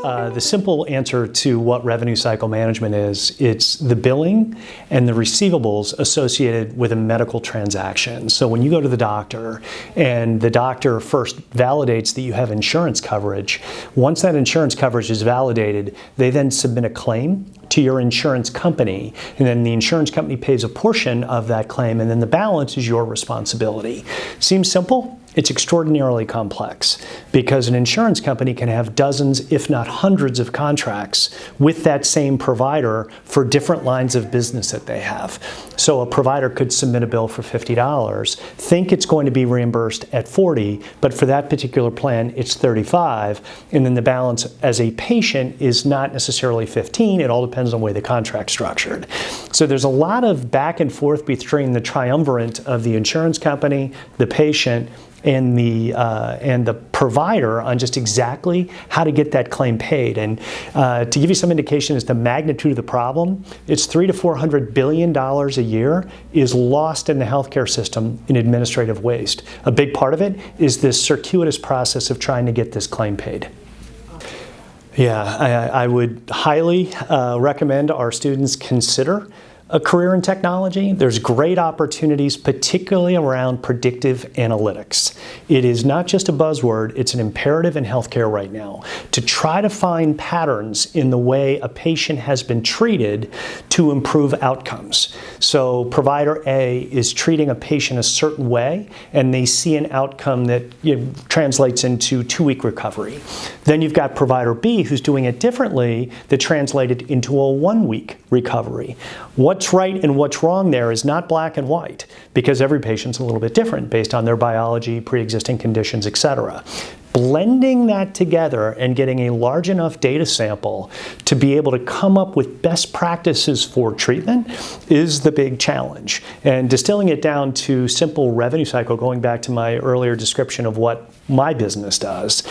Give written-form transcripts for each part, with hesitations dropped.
The simple answer to what revenue cycle management is, it's the billing and the receivables associated with a medical transaction. So when you go to the doctor and the doctor first validates that you have insurance coverage, once that insurance coverage is validated, they then submit a claim to your insurance company, and then the insurance company pays a portion of that claim, and then the balance is your responsibility. Seems simple? It's extraordinarily complex because an insurance company can have dozens, if not hundreds, of contracts with that same provider for different lines of business that they have. So a provider could submit a bill for $50, think it's going to be reimbursed at $40, but for that particular plan it's $35, and then the balance as a patient is not necessarily $15. It all depends on the way the contract's structured. So there's a lot of back and forth between the triumvirate of the insurance company, the patient, and the provider on just exactly how to get that claim paid. And to give you some indication as to the magnitude of the problem, it's $300 to $400 billion a year is lost in the healthcare system in administrative waste. A big part of it is this circuitous process of trying to get this claim paid. Yeah, I would highly recommend our students consider a career in technology. There's great opportunities, particularly around predictive analytics. It is not just a buzzword, it's an imperative in healthcare right now to try to find patterns in the way a patient has been treated to improve outcomes. So provider A is treating a patient a certain way, and they see an outcome that translates into 2-week recovery. Then you've got provider B who's doing it differently that translated into a 1-week recovery. What's right and what's wrong there is not black and white because every patient's a little bit different based on their biology, pre-existing conditions, etc. Blending that together and getting a large enough data sample to be able to come up with best practices for treatment is the big challenge. And distilling it down to simple revenue cycle, going back to my earlier description of what my business does,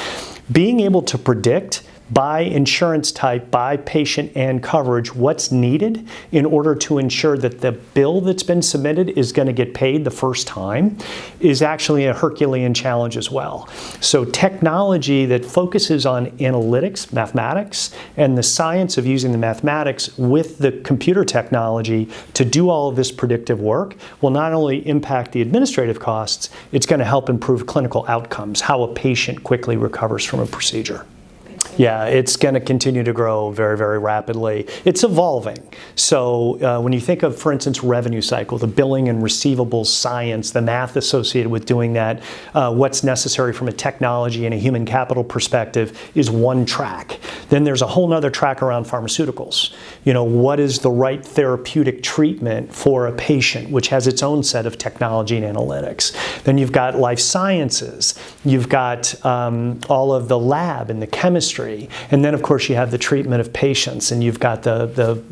being able to predict by insurance type, by patient and coverage, what's needed in order to ensure that the bill that's been submitted is going to get paid the first time is actually a Herculean challenge as well. So technology that focuses on analytics, mathematics, and the science of using the mathematics with the computer technology to do all of this predictive work will not only impact the administrative costs, it's going to help improve clinical outcomes, how a patient quickly recovers from a procedure. Yeah, it's going to continue to grow very, very rapidly. It's evolving. So when you think of, for instance, revenue cycle, the billing and receivables science, the math associated with doing that, what's necessary from a technology and a human capital perspective is one track. Then there's a whole nother track around pharmaceuticals. What is the right therapeutic treatment for a patient, which has its own set of technology and analytics. Then you've got life sciences. You've got all of the lab and the chemistry. And then, of course, you have the treatment of patients, and you've got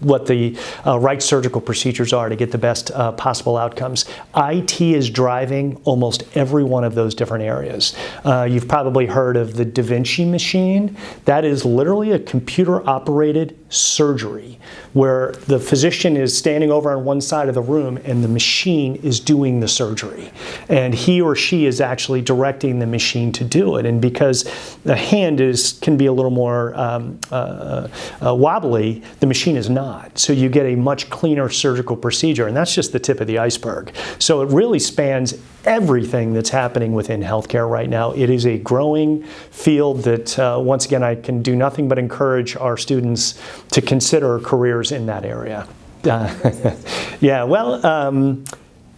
what the right surgical procedures are to get the best possible outcomes. IT is driving almost every one of those different areas. You've probably heard of the Da Vinci machine. That is literally a computer-operated surgery where the physician is standing over on one side of the room and the machine is doing the surgery. And he or she is actually directing the machine to do it. And because the hand can be a little more wobbly, the machine is not. So you get a much cleaner surgical procedure, and that's just the tip of the iceberg. So it really spans everything that's happening within healthcare right now. It is a growing field that, once again, I can do nothing but encourage our students to consider careers in that area. Yeah, well,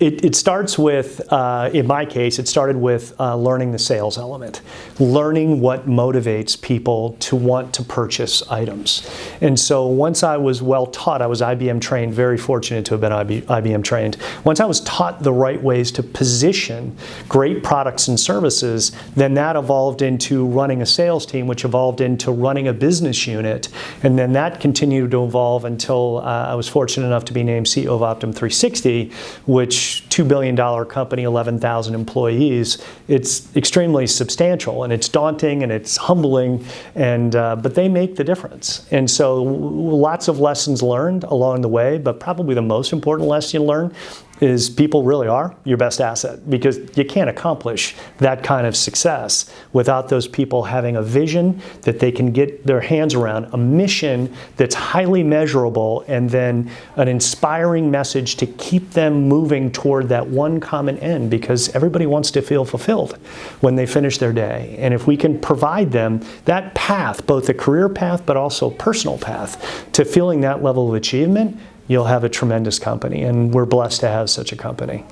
it starts with, in my case, it started with learning the sales element, learning what motivates people to want to purchase items. And so once I was well taught, I was IBM trained, very fortunate to have been IBM trained. Once I was taught the right ways to position great products and services, then that evolved into running a sales team, which evolved into running a business unit. And then that continued to evolve until I was fortunate enough to be named CEO of Optum 360, which large $2 billion company, 11,000 employees, it's extremely substantial, and it's daunting and it's humbling, and but they make the difference. And so lots of lessons learned along the way, but probably the most important lesson you learn is people really are your best asset, because you can't accomplish that kind of success without those people having a vision that they can get their hands around, a mission that's highly measurable, and then an inspiring message to keep them moving toward that one common end, because everybody wants to feel fulfilled when they finish their day. And if we can provide them that path, both a career path but also personal path to feeling that level of achievement, you'll have a tremendous company, and we're blessed to have such a company.